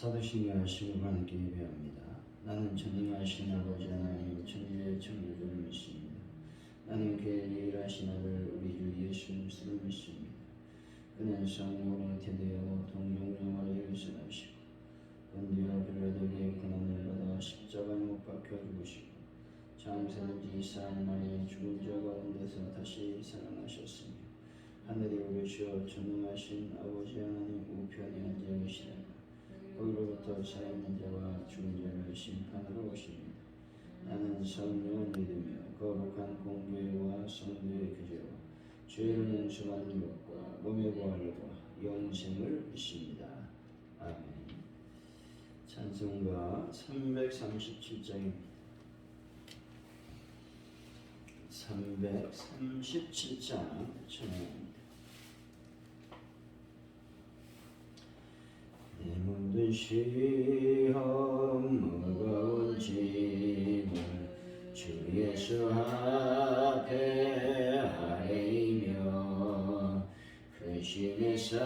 사도신경 15관 예배합니다. 나는 전능하신 아버지 하나님 천지의 창조주를 믿습니다. 나는 그의 유일하신 아들 우리 주 예수 그리스도를 믿습니다. 그는 성령으로 잉태되어 동정녀마리를 일어나시고 본디오 빌라도에게 고난을 받아 십자가에 못 박혀 죽으시고 장세된 지 사흘만에 죽은 자 가운데서 다시 살아나셨으며 하늘에 오르시어 전능하신 아버지 하나님 우편에 앉아 계시다가 거기로부터 살아있는 자와 죽은 자를 심판하러 오십니다. 나는 성령을 믿으며 거룩한 공교회와 성도의 교제와 죄를 용서받는 것과 몸의 부활과 영생을 믿습니다. 아멘. 찬송가 337장입니다. 337장 찬양합니다. 내 모든 시험 무거운 짐을 주 예수 앞에 아뢰이며 그 심에 쌓인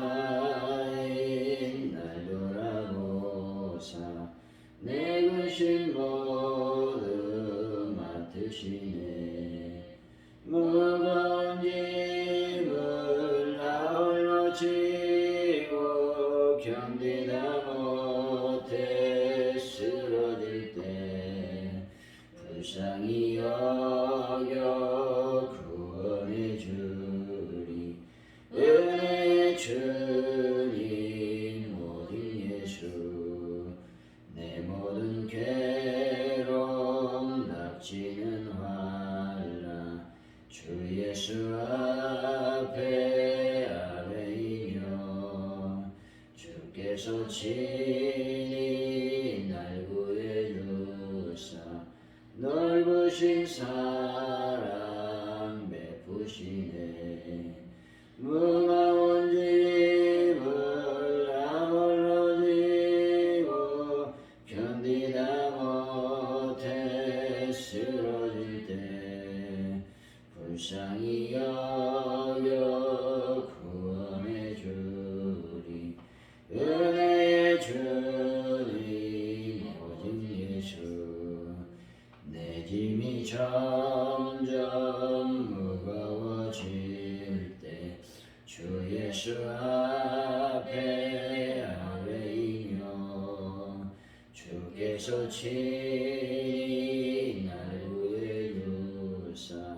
날 돌아보사 내 근심 모두 맡으시네. 무거운 짐을 나 홀로 지고 견디다 못해 쓰러질 때 불쌍히 여겨 구원해 주리. 은혜의 주님 모든 예수 내 모든 괴로움 낙지는 환난 주 예수 앞에 아뢰이며 주께서 친히 날 구해주사 넓으신 사랑 베푸시네. 무거운 짐을 나 홀로 지고 견디다 못해 쓰러질 때 불쌍히 여겨 구원해 주리. 은혜의 주님 오직 예수 내 짐이 점점 무거워질 때 주 예수 앞에 아뢰이며 주께서 친히 날 구해주사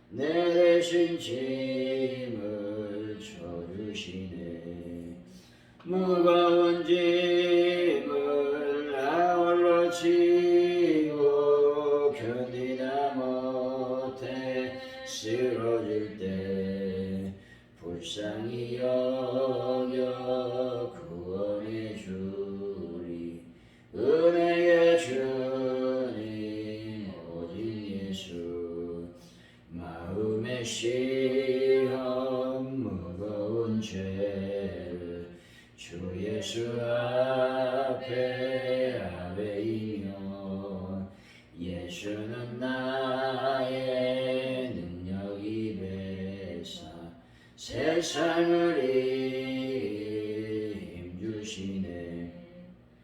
내 대신 짐을 져주시네. 무거운 짐을 나 홀로 지고 견디다 못해 쓰러질 때 불쌍히 여겨 구원해 주리. 은혜의 주님 오직 예수 마음의 시험 무거운 죄를 주 예수 앞에 아뢰이며 예수는 나의 능력이 되사 세상을 힘주시네.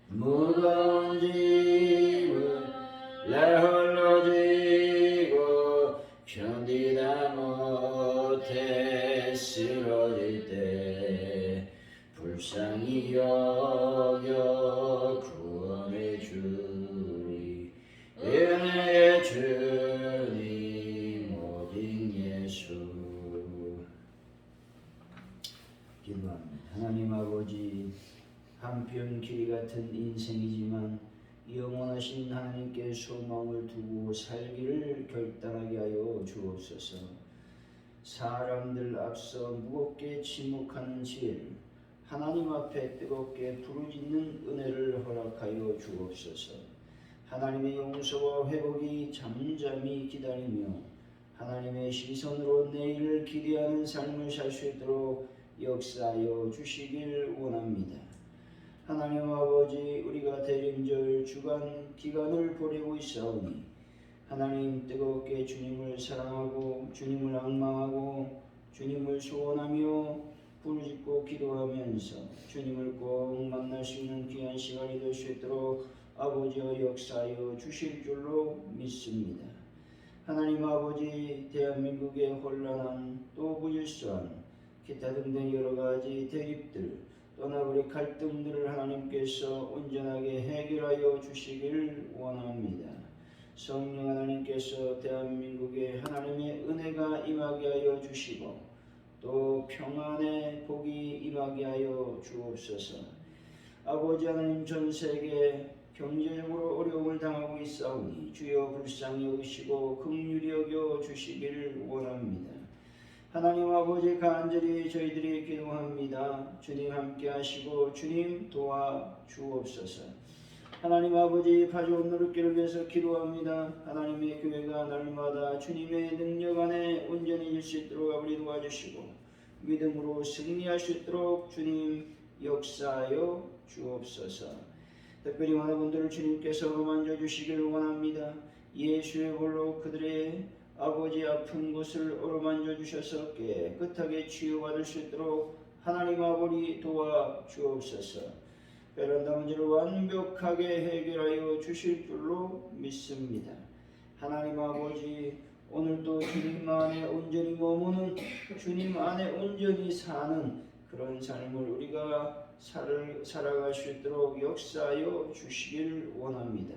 무거운 짐을 나 홀로 지고 견디다 못해 쓰러질 때 불쌍히 여겨 구원해 주리. 은혜의 주님 오직 예수. 기도합니다. 하나님 아버지, 한편 길이 같은 인생이지만 영원하신 하나님께 소망을 두고 살기를 결단하게 하여 주옵소서. 사람들 앞서 무겁게 침묵하는 지혜를 하나님 앞에 뜨겁게 부르짖는 은혜를 허락하여 주옵소서. 하나님의 용서와 회복이 잠잠히 기다리며 하나님의 시선으로 내일을 기대하는 삶을 살 수 있도록 역사하여 주시길 원합니다. 하나님 아버지, 우리가 대림절 주간 기간을 보내고 있사오니 하나님 뜨겁게 주님을 사랑하고 주님을 앙망하고 주님을 소원하며 부르짖고 기도하면서 주님을 꼭 만날 수 있는 귀한 시간이 될 수 있도록 아버지여 역사하여 주실 줄로 믿습니다. 하나님 아버지, 대한민국의 혼란한 또 무질서한 기타 등등 여러가지 대립들 떠나버린 갈등들을 하나님께서 온전하게 해결하여 주시길 원합니다. 성령 하나님께서 대한민국에 하나님의 은혜가 임하게 하여 주시고 또 평안의 복이 임하게 하여 주옵소서. 아버지 하나님, 전 세계 경제적으로 어려움을 당하고 있사오니 주여 불쌍히 여기시고 긍휼히 여겨 주시기를 원합니다. 하나님 아버지, 간절히 저희들이 기도합니다. 주님 함께 하시고 주님 도와 주옵소서. 하나님 아버지, 파주원 노릇길을 위해서 기도합니다. 하나님의 교회가 날마다 주님의 능력 안에 온전해질 수 있도록 아버지 도와주시고 믿음으로 승리할 수 있도록 주님 역사하여 주옵소서. 특별히 많은 분들을 주님께서 어루만져 주시기를 원합니다. 예수의 볼로 그들의 아버지 아픈 곳을 어루만져 주셔서 깨끗하게 치유받을 수 있도록 하나님 아버지 도와 주옵소서. 베란다 문제를 완벽하게 해결하여 주실 줄로 믿습니다. 하나님 아버지, 오늘도 주님 안에 온전히 머무는, 주님 안에 온전히 사는 그런 삶을 우리가 살아갈 수 있도록 역사하여 주시길 원합니다.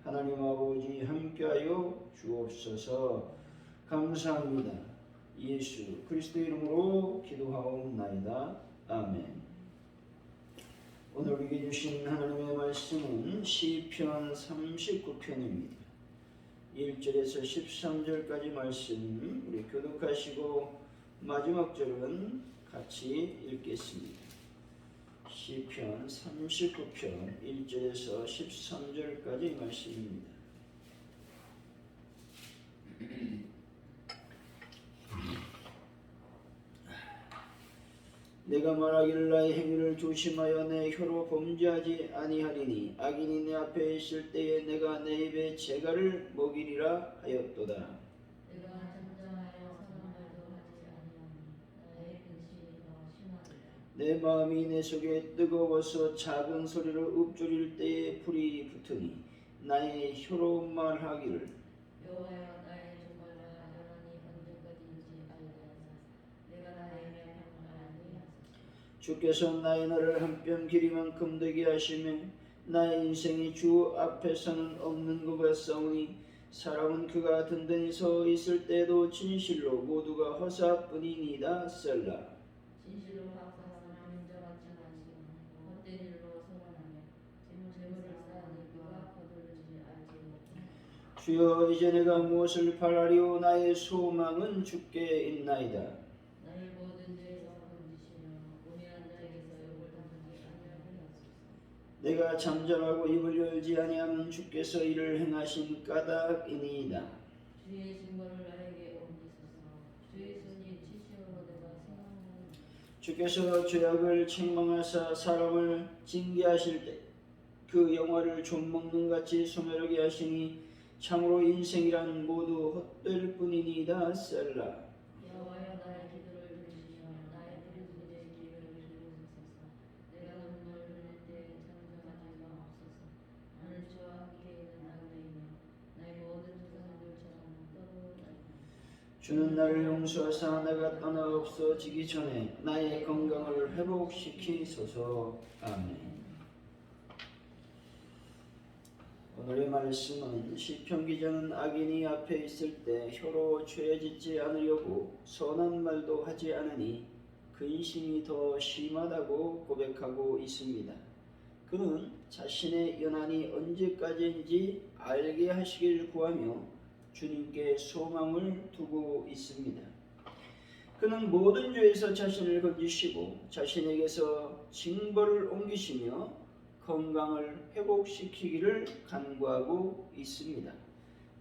하나님 아버지 함께하여 주옵소서. 감사합니다. 예수 그리스도 이름으로 기도하옵나이다. 아멘. 오늘 우리에게 주신 하나님의 말씀은 시편 39편입니다. 1절에서 13절까지 말씀 우리 교독하시고 마지막 절은 같이 읽겠습니다. 시편 39편 1절에서 13절까지 말씀입니다. 내가 말하기를 나의 행위를 조심하여 내 혀로 범죄하지 아니하리니 악인이 내 앞에 있을 때에 내가 내 입에 재갈을 먹이리라 하였도다. 내가 잠잠하여 선한 말도 하지 아니하니 나의 근심이 더 심하리라. 내 마음이 내 속에 뜨거워서 작은 소리로 읊조릴 때에 불이 붙으니 나의 혀로 말하기를 여호와여, 나의 종말과 연한이 언제까지인지 알게 하소서. 내가 나의 평안을 알게 하소서. 주께서 나의 날을 한 뼘 길이만큼 되게 하시며 나의 인생이 주 앞에서는 없는 것 같사오니 사람은 그가 든든히 서 있을 때도 진실로 모두가 허사뿐이니이다. 셀라. 진실로 박사하는 인자같지 않으시고 헛된 일로 소란하며 재물을 쌓으니 그가 거두는지 알지 못하나. 주여, 이제 내가 무엇을 바라리오? 나의 소망은 주께 있나이다. 나의 모든 죄에서 건지시며 우매한 자에게서 욕을 당하지 아니하게 하소서. 내가 잠잠하고 입을 열지 아니하면 주께서 이를 행하신 까닭이니이다. 주의 징벌을 나에게 옮기소서. 주의 손이 치시므로 내가 생각나니. 주께서 죄악을 책망하사 사람을 징계하실 때 그 영화를 좀먹는 같이 소멸하게 하시니 참으로 인생이란 모두 헛될 뿐이니이다. 셀라. 여호와여, 나의 기도를 들으시며 나의 부르짖는 귀를 기울이소서. 내가 눈물 흘릴 때 잠잠하지 마옵소서. 나는 주와 함께 있는 아들이며 나의 모든 조상들처럼 떠돌아다니며. 주는 나를 용서하사 내가 떠나 없어지기 전에 나의 건강을 회복시키소서. 아멘. 오늘의 말씀은 시편 기자는 악인이 앞에 있을 때 혀로 죄 짓지 않으려고 선한 말도 하지 않으니 근심이 더 심하다고 고백하고 있습니다. 그는 자신의 연한이 언제까지인지 알게 하시길 구하며 주님께 소망을 두고 있습니다. 그는 모든 죄에서 자신을 건지시고 자신에게서 징벌을 옮기시며 건강을 회복시키기를 간구하고 있습니다.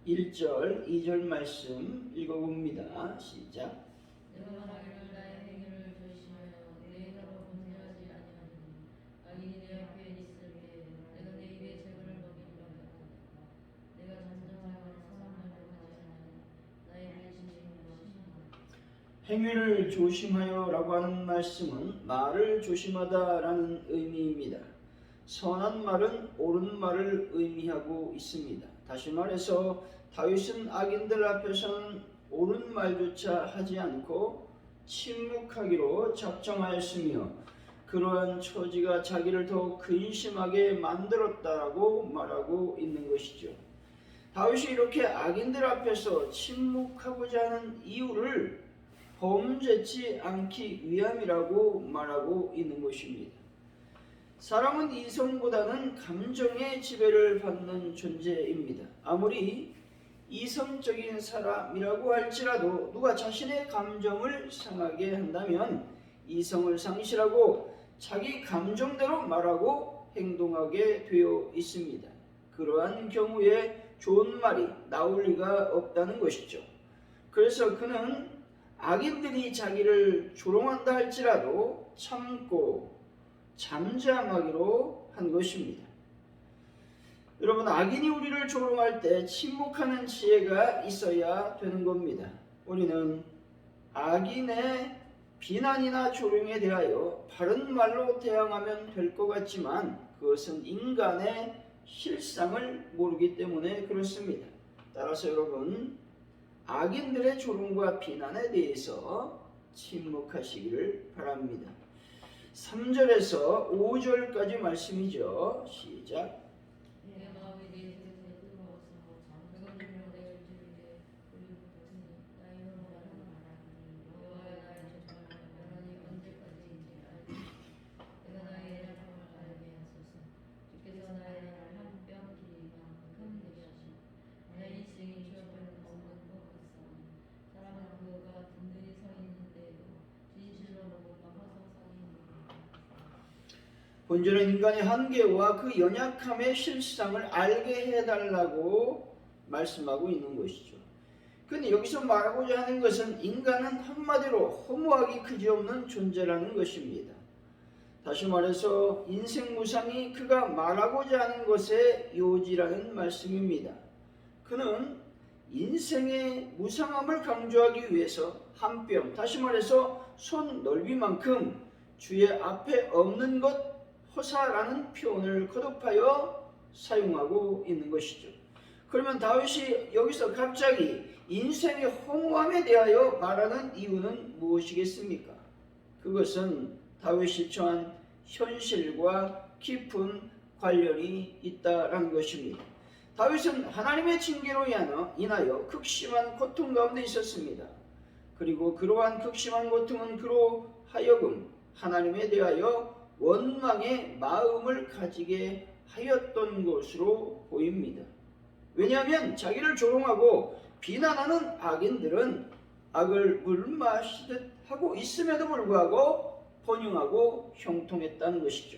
1절, 2절 말씀 읽어봅니다. 시작. 내가 말하기를 나의 행위를 조심하여 내 혀로 범죄하지 아니하리니 악인이 내 앞에 있을 때 내가 내 입에 재물을 먹이리라 하였도다. 내가 잠잠하여 선한 말도 하지 아니하니 나의 근심이 더 심하다. 행위를 조심하여라고 하는 말씀은 말을 조심하다라는 의미입니다. 선한 말은 옳은 말을 의미하고 있습니다. 다시 말해서 다윗은 악인들 앞에서는 옳은 말조차 하지 않고 침묵하기로 작정하였으며 그러한 처지가 자기를 더 근심하게 만들었다라고 말하고 있는 것이죠. 다윗이 이렇게 악인들 앞에서 침묵하고자 하는 이유를 범죄치 않기 위함이라고 말하고 있는 것입니다. 사람은 이성보다는 감정의 지배를 받는 존재입니다. 아무리 이성적인 사람이라고 할지라도 누가 자신의 감정을 상하게 한다면 이성을 상실하고 자기 감정대로 말하고 행동하게 되어 있습니다. 그러한 경우에 좋은 말이 나올 리가 없다는 것이죠. 그래서 그는 악인들이 자기를 조롱한다 할지라도 참고 잠잠하기로 한 것입니다. 여러분, 악인이 우리를 조롱할 때 침묵하는 지혜가 있어야 되는 겁니다. 우리는 악인의 비난이나 조롱에 대하여 바른 말로 대항하면 될 것 같지만 그것은 인간의 실상을 모르기 때문에 그렇습니다. 따라서 여러분, 악인들의 조롱과 비난에 대해서 침묵하시기를 바랍니다. 3절에서 5절까지 말씀이죠. 시작. 내 마음이 네 뜻에 뜨거워서 잠깐 내가 일주일에 우리부터 나의 영원한 말하니 여호와의 나의 조상을 변하니 언제까지인지 알지. 내가 나의 약함을 알게 하소서. 주께서 나의 날을 한 뼘 길이만큼 되게 하시고 내 인생이 주어는 없는 것 같사오니 사람은 그가 든든히 서 있는데도 진실로 로봇과 화성상이 있는 본절은 인간의 한계와 그 연약함의 실상을 알게 해달라고 말씀하고 있는 것이죠. 근데 여기서 말하고자 하는 것은 인간은 한마디로 허무하기 그지없는 존재라는 것입니다. 다시 말해서 인생 무상이 그가 말하고자 하는 것의 요지라는 말씀입니다. 그는 인생의 무상함을 강조하기 위해서 한 뼘, 다시 말해서 손 넓이만큼 주의 앞에 없는 것 허사라는 표현을 거듭하여 사용하고 있는 것이죠. 그러면 다윗이 여기서 갑자기 인생의 허무함에 대하여 말하는 이유는 무엇이겠습니까? 그것은 다윗이 처한 현실과 깊은 관련이 있다라는 것입니다. 다윗은 하나님의 징계로 인하여 극심한 고통 가운데 있었습니다. 그리고 그러한 극심한 고통은 그로 하여금 하나님에 대하여 원망의 마음을 가지게 하였던 것으로 보입니다. 왜냐하면 자기를 조롱하고 비난하는 악인들은 악을 물 마시듯 하고 있음에도 불구하고 번영하고 형통했다는 것이죠.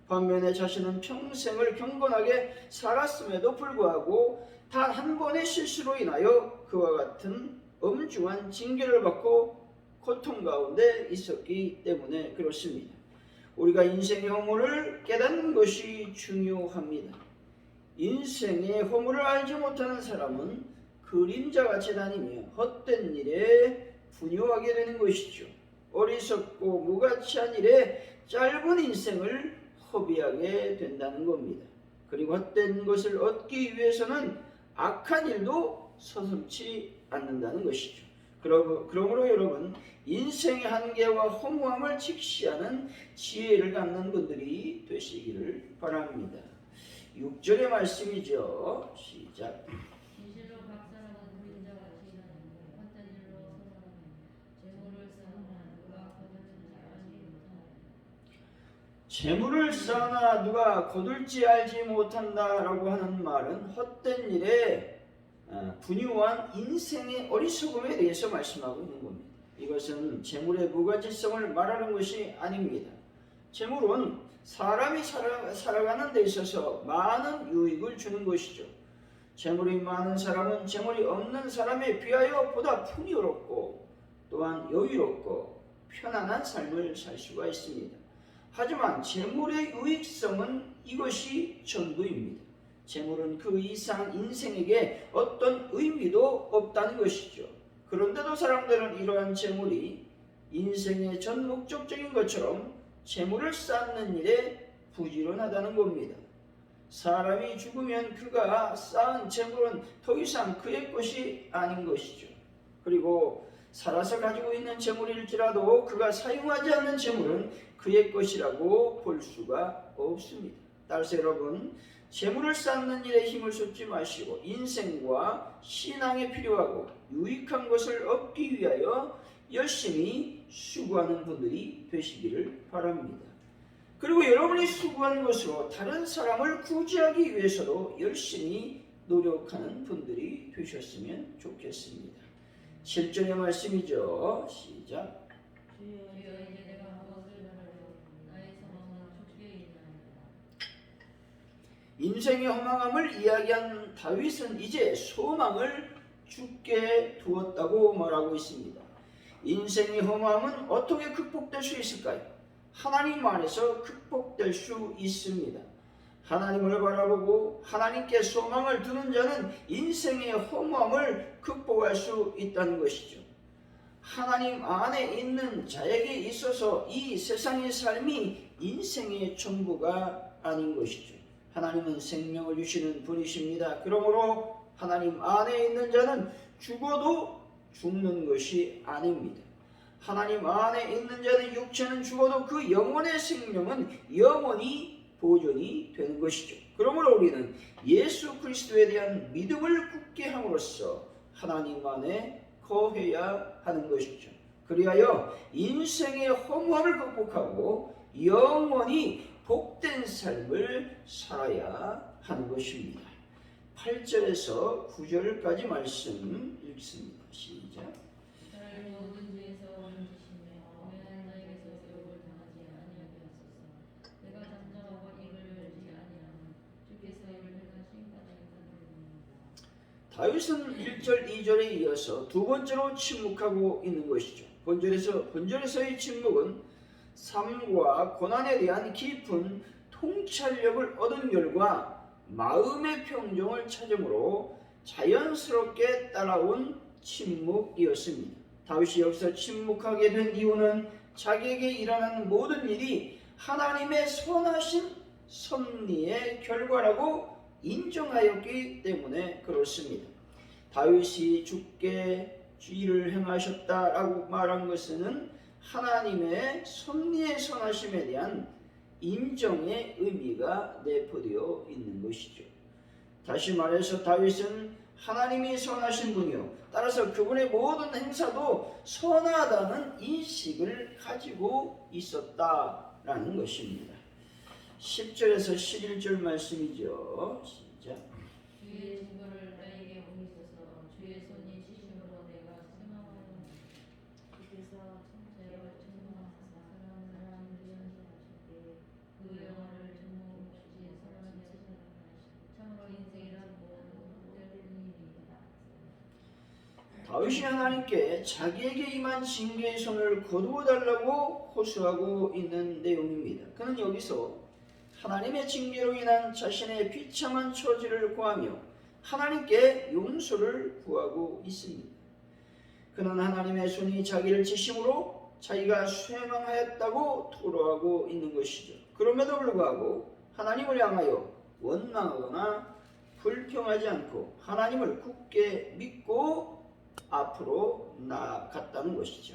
반면에 자신은 평생을 경건하게 살았음에도 불구하고 단 한 번의 실수로 인하여 그와 같은 엄중한 징계를 받고 고통 가운데 있었기 때문에 그렇습니다. 우리가 인생의 허물을 깨닫는 것이 중요합니다. 인생의 허물을 알지 못하는 사람은 그림자같이 다니며 헛된 일에 분요하게 되는 것이죠. 어리석고 무가치한 일에 짧은 인생을 허비하게 된다는 겁니다. 그리고 헛된 것을 얻기 위해서는 악한 일도 서슴지 않는다는 것이죠. 그러므로 여러분, 인생의 한계와 허무함을 직시하는 지혜를 갖는 분들이 되시기를 바랍니다. 6절의 말씀이죠. 시작. 진실로 각 사람은 그림자같이 다니고 헛된 일로 선언하며 재물을 쌓으나 누가 거둘지 알지 못하나니 재물을 쌓으나 누가 거둘지 알지 못한다라고 하는 말은 헛된 일에 분유한 인생의 어리석음에 대해서 말씀하고 있는 겁니다. 이것은 재물의 무가치성을 말하는 것이 아닙니다. 재물은 사람이 살아가는 데 있어서 많은 유익을 주는 것이죠. 재물이 많은 사람은 재물이 없는 사람에 비하여 보다 풍요롭고 또한 여유롭고 편안한 삶을 살 수가 있습니다. 하지만 재물의 유익성은 이것이 전부입니다. 재물은 그 이상 인생에게 어떤 의미도 없다는 것이죠. 그런데도 사람들은 이러한 재물이 인생의 전 목적적인 것처럼 재물을 쌓는 일에 부지런하다는 겁니다. 사람이 죽으면 그가 쌓은 재물은 더 이상 그의 것이 아닌 것이죠. 그리고 살아서 가지고 있는 재물일지라도 그가 사용하지 않는 재물은 그의 것이라고 볼 수가 없습니다. 따라서 여러분, 재물을 쌓는 일에 힘을 쏟지 마시고 인생과 신앙에 필요하고 유익한 것을 얻기 위하여 열심히 수고하는 분들이 되시기를 바랍니다. 그리고 여러분이 수고하는 것으로 다른 사람을 구제하기 위해서도 열심히 노력하는 분들이 되셨으면 좋겠습니다. 7절의 말씀이죠. 시작. 주여 이제 내가 무엇을 바라고 나의 소망은 주께 있나이다. 인생의 허망함을 이야기한 다윗은 이제 소망을 주께 두었다고 말하고 있습니다. 인생의 허망함은 어떻게 극복될 수 있을까요? 하나님 안에서 극복될 수 있습니다. 하나님을 바라보고 하나님께 소망을 두는 자는 인생의 허무함을 극복할 수 있다는 것이죠. 하나님 안에 있는 자에게 있어서 이 세상의 삶이 인생의 전부가 아닌 것이죠. 하나님은 생명을 주시는 분이십니다. 그러므로 하나님 안에 있는 자는 죽어도 죽는 것이 아닙니다. 하나님 안에 있는 자는 육체는 죽어도 그 영혼의 생명은 영원히 보존이 되는 것이죠. 그러므로 우리는 예수 그리스도에 대한 믿음을 굳게 함으로써 하나님 안에 거해야 하는 것이죠. 그리하여 인생의 허무함을 극복하고 영원히 복된 삶을 살아야 하는 것입니다. 8절에서 9절까지 말씀 읽습니다. 시작. 나를 모든 죄에서 건지시며 오해한 자에게서 욕을 당하지 아니하게 하소서. 내가 잠잠하고 입을 열지 아니하면 주께서 입을 행하신 까닭이 다윗은 1절, 2절에 이어서 두 번째로 침묵하고 있는 것이죠. 본절에서의 침묵은 삶과 고난에 대한 깊은 통찰력을 얻은 결과 마음의 평정을 찾음으로 자연스럽게 따라온 침묵이었습니다. 다윗이 여기서 침묵하게 된 이유는 자기에게 일어나는 모든 일이 하나님의 선하신 섭리의 결과라고 인정하였기 때문에 그렇습니다. 다윗이 주께 죄를 행하셨다라고 말한 것은 하나님의 섭리의 선하심에 대한 인정의 의미가 내포되어 있는 것이죠. 다시 말해서 다윗은 하나님이 선하신 분이요, 따라서 그분의 모든 행사도 선하다는 인식을 가지고 있었다라는 것입니다. 10절에서 11절 말씀이죠. 시작. 주의 증거를 나에게 보이소서. 주의 손이 치심으로 내가 생각하노니 주께서 천재를 천명하사 사람을 지으셨을 때 그 영화를 전무없이 사람의 세상을 참으로 인생이란 모든 복될 뿐이니이다. 다윗이 하나님께 자기에게 임한 징계의 손을 거두어 달라고 호소하고 있는 내용입니다. 그는 여기서 하나님의 징계로 인한 자신의 비참한 처지를 구하며 하나님께 용서를 구하고 있습니다. 그는 하나님의 손이 자기를 치심으로 자기가 쇠망하였다고 토로하고 있는 것이죠. 그럼에도 불구하고 하나님을 향하여 원망하거나 불평하지 않고 하나님을 굳게 믿고 앞으로 나아갔다는 것이죠.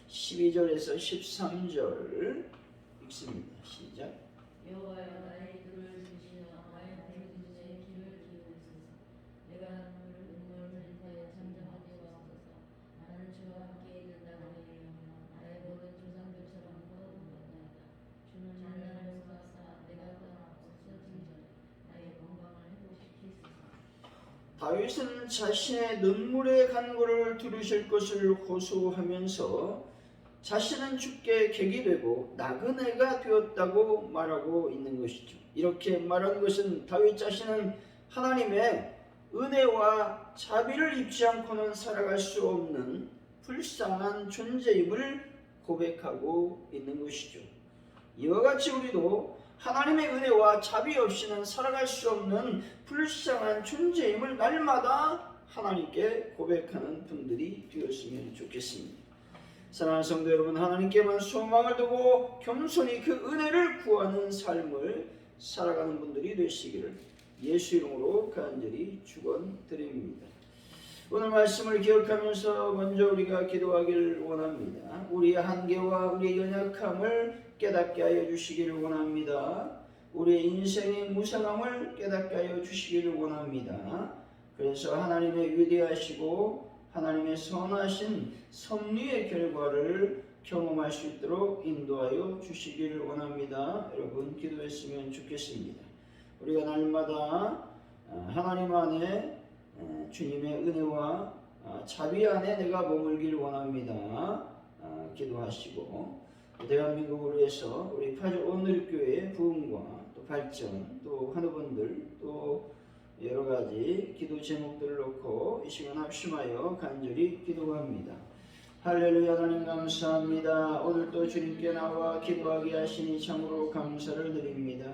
12절에서 13절 읽습니다. 시작. 여호와여 나의 귀를 주시어 나의 부르짖음에 귀를 기울이소서. 내가 눈물 흘릴 때 잠잠하게 하소서. 나는 주와 함께 있는 나를 위하여 나의 모든 조상들처럼 거듭나이다. 주는 나를 속아사 내가 떠나 없어지기 전에 나의 건강을 회복시키소서. 다윗은 자신의 눈물의 간구를 들으실 것을 호소하면서 자신은 주께 객이 되고 나그네가 되었다고 말하고 있는 것이죠. 이렇게 말한 것은 다윗 자신은 하나님의 은혜와 자비를 입지 않고는 살아갈 수 없는 불쌍한 존재임을 고백하고 있는 것이죠. 이와 같이 우리도 하나님의 은혜와 자비 없이는 살아갈 수 없는 불쌍한 존재임을 날마다 하나님께 고백하는 분들이 되었으면 좋겠습니다. 사랑하는 성도 여러분, 하나님께만 소망을 두고 겸손히 그 은혜를 구하는 삶을 살아가는 분들이 되시기를 예수 이름으로 간절히 축원드립니다. 오늘 말씀을 기억하면서 먼저 우리가 기도하기를 원합니다. 우리의 한계와 우리의 연약함을 깨닫게 하여 주시기를 원합니다. 우리의 인생의 무상함을 깨닫게 하여 주시기를 원합니다. 그래서 하나님의 위대하시고 하나님의 선하신 섭리의 결과를 경험할 수 있도록 인도하여 주시기를 원합니다. 여러분 기도했으면 좋겠습니다. 우리가 날마다 하나님 안에 주님의 은혜와 자비 안에 내가 머물기를 원합니다. 기도하시고 대한민국을 위해서 우리 파주 오늘교회 부흥과 또 발전 또 환우분들 또 여러 가지 기도 제목들을 놓고 이 시간 합심하여 간절히 기도합니다. 할렐루야. 하나님 감사합니다. 오늘도 주님께 나와 기도하게 하시니 참으로 감사를 드립니다.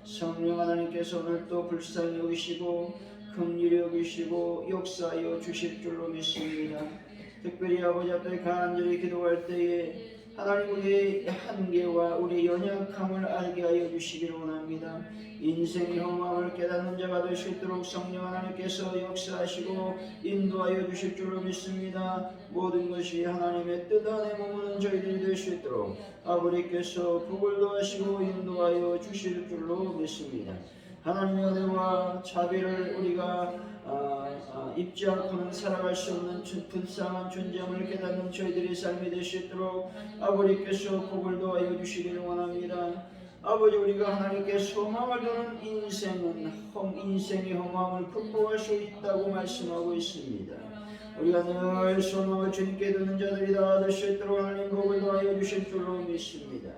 성령 하나님께서 오늘도 불쌍히 여기시고 긍휼히 여기시고 역사하여 주실 줄로 믿습니다. 특별히 아버지 앞에 간절히 기도할 때에 하나님 우리의 한계와 우리의 연약함을 알게 하여 주시기를 원합니다. 인생의 허무함을 깨닫는 자가 될 수 있도록 성령 하나님께서 역사하시고 인도하여 주실 줄로 믿습니다. 모든 것이 하나님의 뜻 안에 머무는 저희들이 될 수 있도록 아버지께서 복을 더하시고 인도하여 주실 줄로 믿습니다. 하나님의 은혜와 자비를 우리가 입지 않고는 살아갈 수 없는 불쌍한 존재함을 깨닫는 저희들의 삶이 될 수 있도록 아버지께서 복을 더하여 주시기를 원합니다. 아버지 우리가 하나님께 소망을 두는 인생의 허무함을 극복할 수 있다고 말씀하고 있습니다. 우리가 늘 소망을 주님께 두는 자들이 다 될 수 있도록 하나님 복을 더하여 주실 줄로 믿습니다.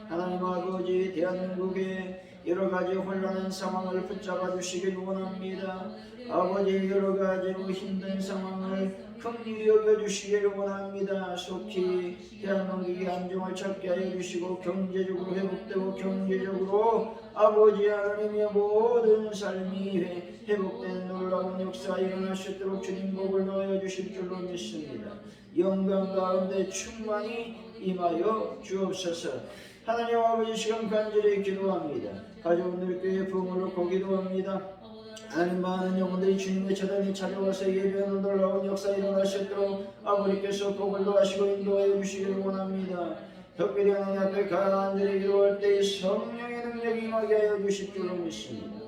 하나님 아버지 대한민국의 여러 가지 혼란한 상황을 붙잡아 주시길 원합니다. 아버지 여러 가지로 힘든 상황을 긍휼히 여겨 주시길 원합니다. 속히 대한민국의 안정을 찾게 하여 주시고 경제적으로 회복되고 경제적으로 아버지 하나님의 모든 삶이 회복되는 놀라운 역사가 일어날 수 있도록 주님 복을 더하여 주실 줄로 믿습니다. 영광 가운데 충만히 임하여 주옵소서. 하나님 아버지 시간 간절히 기도합니다. 가져온 늘 교회 부흥을 놓고 기도합니다. 하나님 많은 영혼들이 주님의 재단에 찾아와서 예배하는 놀라운 역사 일어날 수 있도록 아버지께서 복을 더하시고 인도하여 주시기를 원합니다. 특별히 하나님 앞에 간절히 기도할 때 성령의 능력이 임하게 하여 주실 줄로 믿습니다.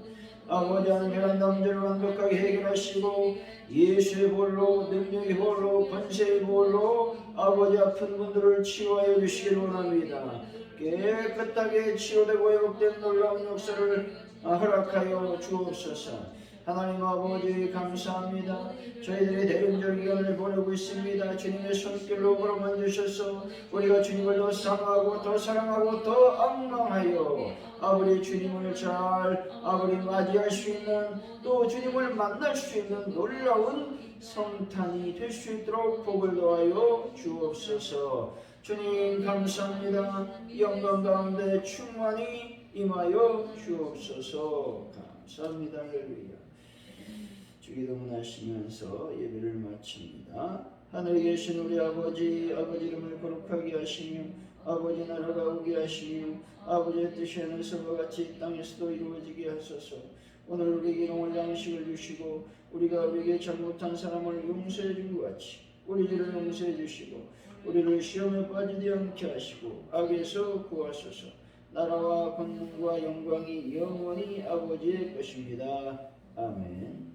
아버지 하나님 남들을 완벽하게 해결하시고 예수의 볼로 능력의 볼로 권세의 볼로 아버지 아픈 분들을 치유하여 주시기를 원합니다. 깨끗하게 치유되고 회복된 놀라운 역사를 허락하여 주옵소서. 하나님 아버지 감사합니다. 저희들이 대림절 기간을 보내고 있습니다. 주님의 손길로 걸어만 주셔서 우리가 주님을 더 사랑하고 더 사랑하고 더 앙망하여 아버지 주님을 잘 아버지 맞이할 수 있는 또 주님을 만날 수 있는 놀라운 성탄이 될 수 있도록 복을 더하여 주옵소서. 주님 감사합니다. 영광 가운데 충만히 임하여 주옵소서. 감사합니다. 할렐루야. 주기도문 하시면서 예배를 마칩니다. 하늘에 계신 우리 아버지 이름을 거룩하게 하시며 아버지 나라가 오게 하시며 아버지의 뜻이 하늘에서와 같이 땅에서도 이루어지게 하소서. 오늘 우리에게 일용할 양식을 주시고 우리가 우리에게 잘못한 사람을 용서해 준 것 같이 우리 죄를 용서해 주시고 우리를 시험에 빠지지 않게 하시고 악에서 구하소서. 나라와 권능과 영광이 영원히 아버지의 것입니다. 아멘.